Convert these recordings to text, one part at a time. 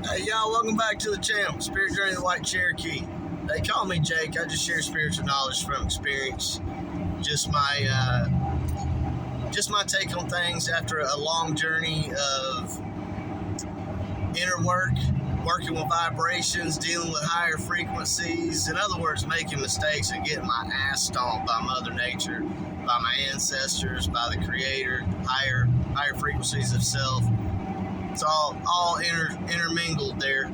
Hey y'all, welcome back to the channel, Spirit Journey of the White Cherokee. They call me Jake. I just share spiritual knowledge from experience. Just my take on things after a long journey of inner work, working with vibrations, dealing with higher frequencies. In other words, making mistakes and getting my ass stomped by Mother Nature, by my ancestors, by the Creator, higher frequencies of self. It's all intermingled there.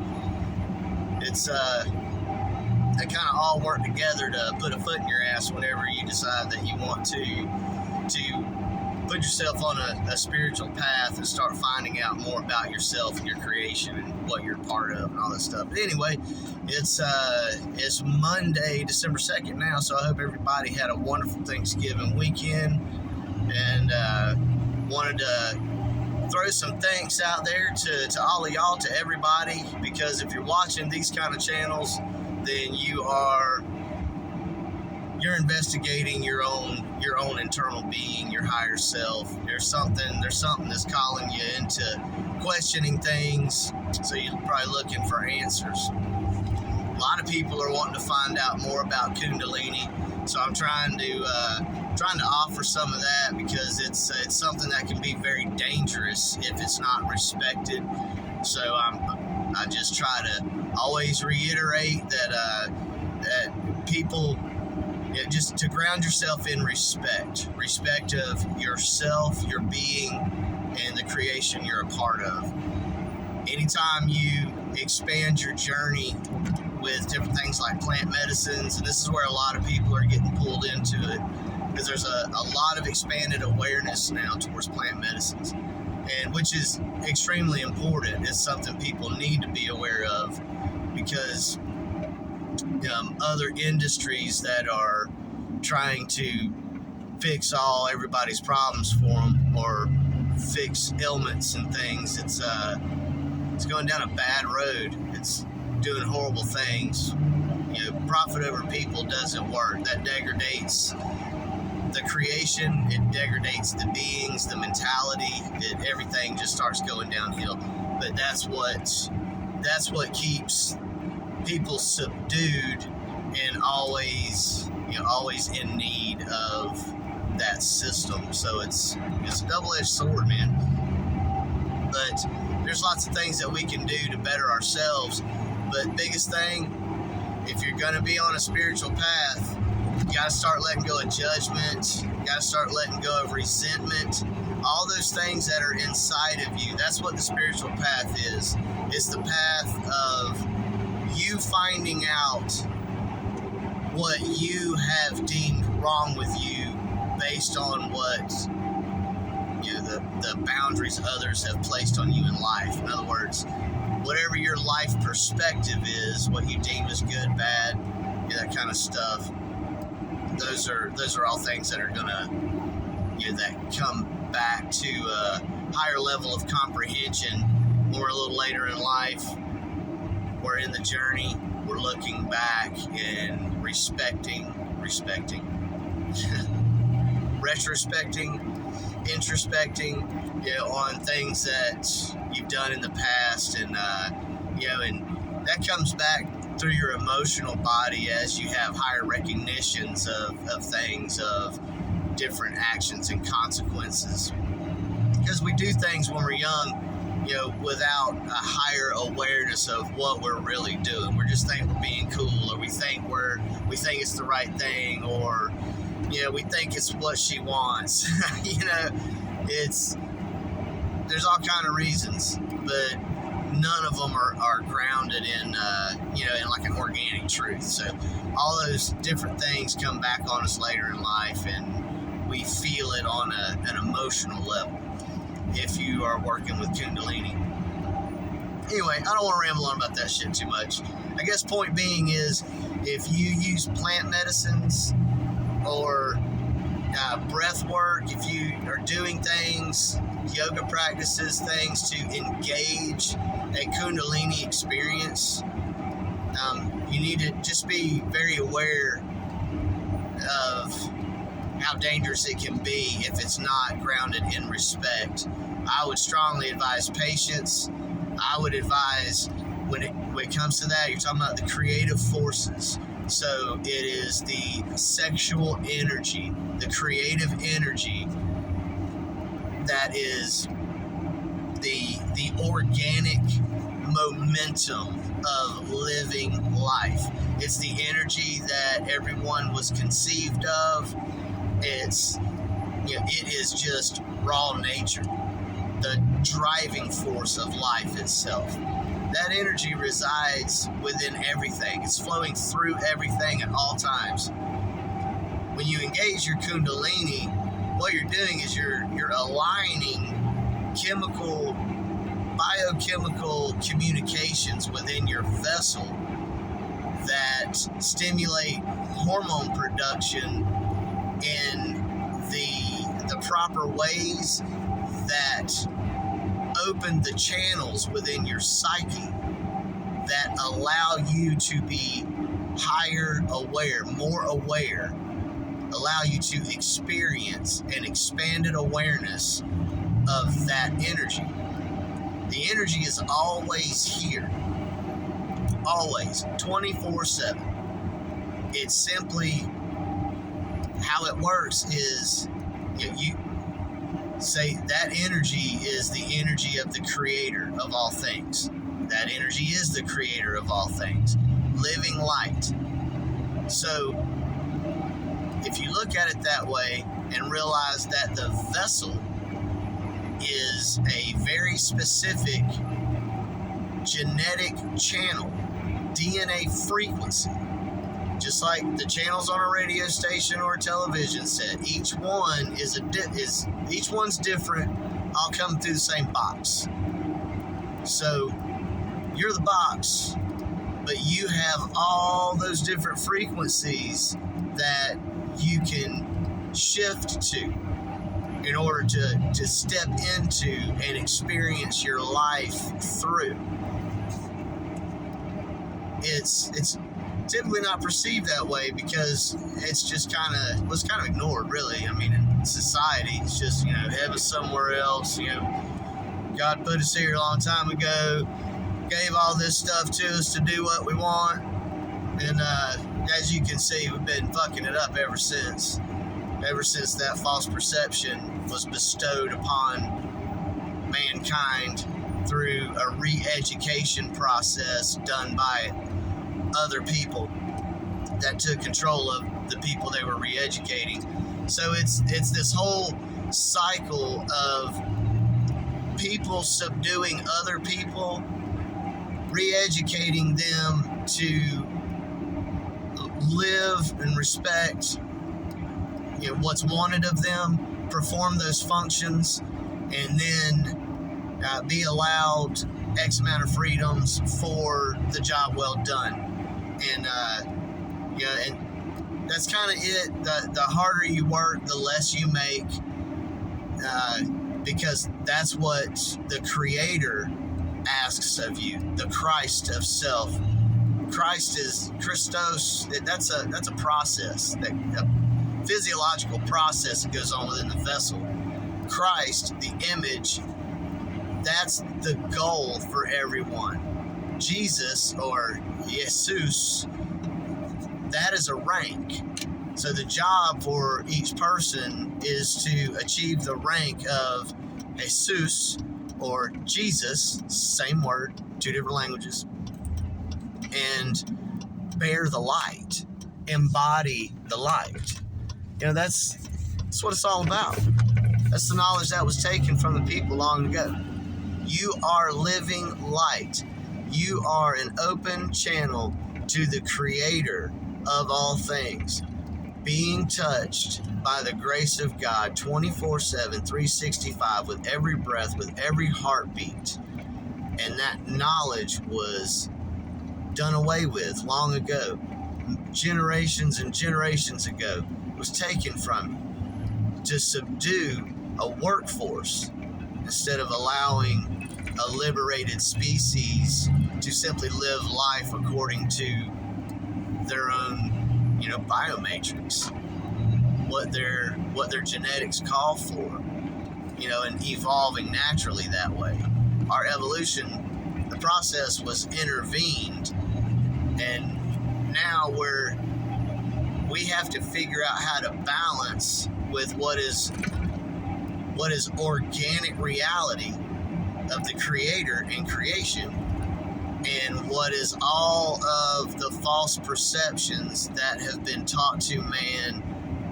It's they kind of all work together to put a foot in your ass whenever you decide that you want to put yourself on a spiritual path and start finding out more about yourself and your creation and what you're part of and all that stuff. But anyway, it's Monday, December 2nd now, so I hope everybody had a wonderful Thanksgiving weekend, and wanted to throw some thanks out there to all of y'all, to everybody, because if you're watching these kind of channels, then you're investigating your own internal being, your higher self. There's something that's calling you into questioning things, so you're probably looking for answers. A lot of people are wanting to find out more about Kundalini, so I'm trying to offer some of that, because it's something that can be very dangerous if it's not respected. So I just try to always reiterate that people, just to ground yourself in respect of yourself, your being, and the creation you're a part of. Anytime you expand your journey with different things like plant medicines, and this is where a lot of people are getting pulled into it, because there's a lot of expanded awareness now towards plant medicines, and which is extremely important. It's something people need to be aware of, because other industries that are trying to fix everybody's problems for them, or fix ailments and things, it's going down a bad road. It's doing horrible things. Profit over people doesn't work. That degrades the creation, it degrades the beings, the mentality, everything just starts going downhill. But that's what keeps people subdued and always in need of that system. So it's a double-edged sword, man. But there's lots of things that we can do to better ourselves. But biggest thing, if you're going to be on a spiritual path, you got to start letting go of judgment. You got to start letting go of resentment. All those things that are inside of you. That's what the spiritual path is. It's the path of you finding out what you have deemed wrong with you based on what the boundaries others have placed on you in life. In other words, whatever your life perspective is, what you deem as good, bad, that kind of stuff. Those are all things that are gonna that come back to a higher level of comprehension when we're a little later in life. We're in the journey. We're looking back and respecting, retrospecting, introspecting, on things that you've done in the past, and and that comes back through your emotional body as you have higher recognitions of things, of different actions and consequences. Because we do things when we're young, without a higher awareness of what we're really doing. We just think we're being cool, or we think it's the right thing, or we think it's what she wants. There's all kind of reasons, but none of them are grounded in in like an organic truth. So all those different things come back on us later in life, and we feel it on an emotional level if you are working with Kundalini. Anyway, I don't want to ramble on about that shit too much. I guess point being is, if you use plant medicines or breath work, if you are doing things, yoga practices, things to engage a Kundalini experience, you need to just be very aware of how dangerous it can be if it's not grounded in respect. I would strongly advise patience I would advise when it comes to that, you're talking about the creative forces. So it is the sexual energy, the creative energy that is the organic momentum of living life. It's the energy that everyone was conceived of. It's, it is just raw nature, the driving force of life itself. That energy resides within everything. It's flowing through everything at all times. When you engage your Kundalini, what you're doing is you're aligning biochemical communications within your vessel that stimulate hormone production in the proper ways, that open the channels within your psyche that allow you to be higher aware, more aware, allow you to experience an expanded awareness of that energy. The energy is always here, always, 24/7. It's simply how it works is you say that energy is the energy of the creator of all things. That energy is the creator of all things, living light. So if you look at it that way and realize that the vessel is a very specific genetic channel, DNA frequency, just like the channels on a radio station or a television set. Each one each one's different, all come through the same box. So you're the box, but you have all those different frequencies that you can shift to in order to step into and experience your life through. It's typically not perceived that way because it's just was kind of ignored, really. I mean, in society, it's just, heaven's somewhere else. God put us here a long time ago, gave all this stuff to us to do what we want, and as you can see, we've been fucking it up ever since that false perception was bestowed upon mankind through a re-education process done by other people that took control of the people they were re-educating. So it's this whole cycle of people subduing other people, re-educating them to live and respect what's wanted of them, perform those functions, and then be allowed X amount of freedoms for the job well done. And and that's kind of it. The harder you work, the less you make, because that's what the Creator asks of you, the Christ of self. Christ is Christos. That's a process, a physiological process that goes on within the vessel. Christ, the image, that's the goal for everyone. Jesus, or Jesus, that is a rank. So the job for each person is to achieve the rank of Jesus, or Jesus, same word, two different languages, and bear the light, embody the light. That's what it's all about. That's the knowledge that was taken from the people long ago. You are living light. You are an open channel to the Creator of all things, being touched by the grace of God 24/7, 365, with every breath, with every heartbeat. And that knowledge was done away with long ago, generations and generations ago. It was taken from you to subdue a workforce instead of allowing a liberated species to simply live life according to their own, biomatrix, what their genetics call for, and evolving naturally that way. Our evolution process was intervened, and now we have to figure out how to balance with what is organic reality of the Creator and creation, and what is all of the false perceptions that have been taught to man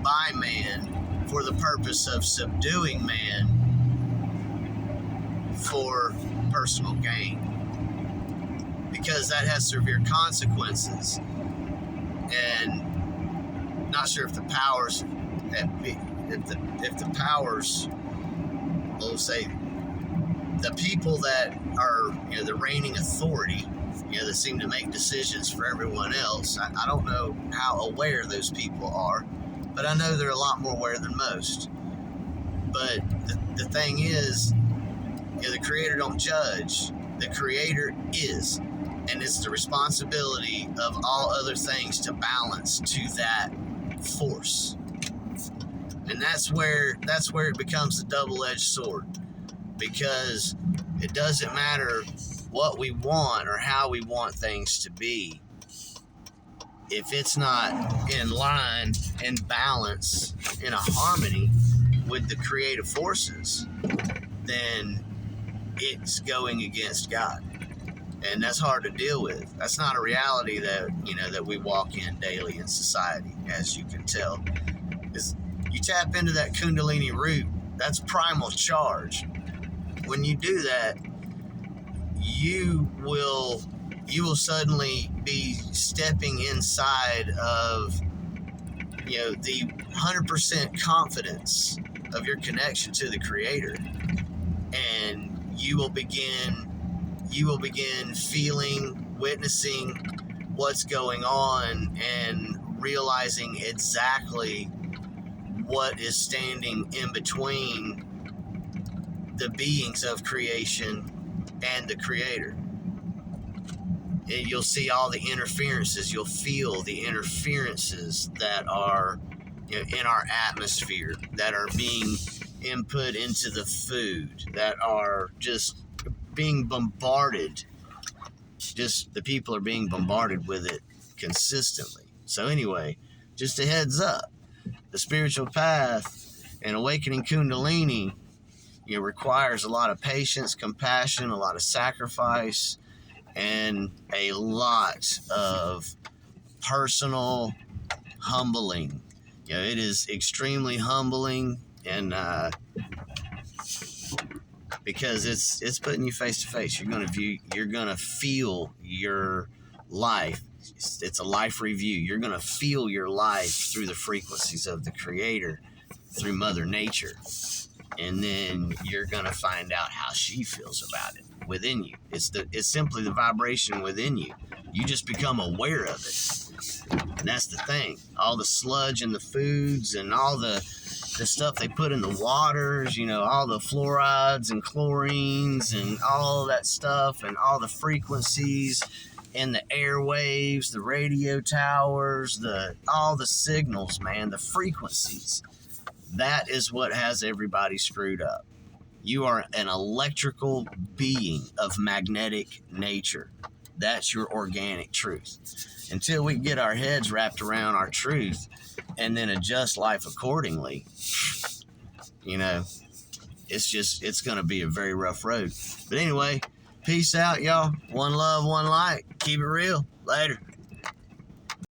by man for the purpose of subduing man for personal gain, because that has severe consequences. And not sure if the powers, if the powers, we'll say, the people that are, the reigning authority, that seem to make decisions for everyone else. I don't know how aware those people are, but I know they're a lot more aware than most. But the thing is, the Creator don't judge. The Creator is. And it's the responsibility of all other things to balance to that force. And that's where it becomes a double-edged sword. Because it doesn't matter what we want or how we want things to be. If it's not in line, in balance, in a harmony with the creative forces, then it's going against God. And that's hard to deal with. That's not a reality that, that we walk in daily in society, as you can tell. Is you tap into that Kundalini root, that's primal charge. When you do that, you will suddenly be stepping inside of, the 100% confidence of your connection to the Creator, and you will begin feeling, witnessing what's going on, and realizing exactly what is standing in between the beings of creation and the Creator. And you'll see all the interferences. You'll feel the interferences that are in our atmosphere, that are being input into the food, that are just being bombarded. Just the people are being bombarded with it consistently. So anyway, just a heads up, the spiritual path and awakening Kundalini, requires a lot of patience, compassion, a lot of sacrifice, and a lot of personal humbling. It is extremely humbling, and because it's putting you face to face. You're gonna feel your life. It's a life review. You're gonna feel your life through the frequencies of the Creator, through Mother Nature. And then you're gonna find out how she feels about it within you. It's simply the vibration within you. You just become aware of it. And that's the thing. All the sludge in the foods and all the stuff they put in the waters, all the fluorides and chlorines and all that stuff, and all the frequencies in the airwaves, the radio towers, all the signals, man, the frequencies. That is what has everybody screwed up. You are an electrical being of magnetic nature. That's your organic truth. Until we get our heads wrapped around our truth and then adjust life accordingly, it's going to be a very rough road. But anyway, peace out, y'all. One love, one light. Keep it real. Later.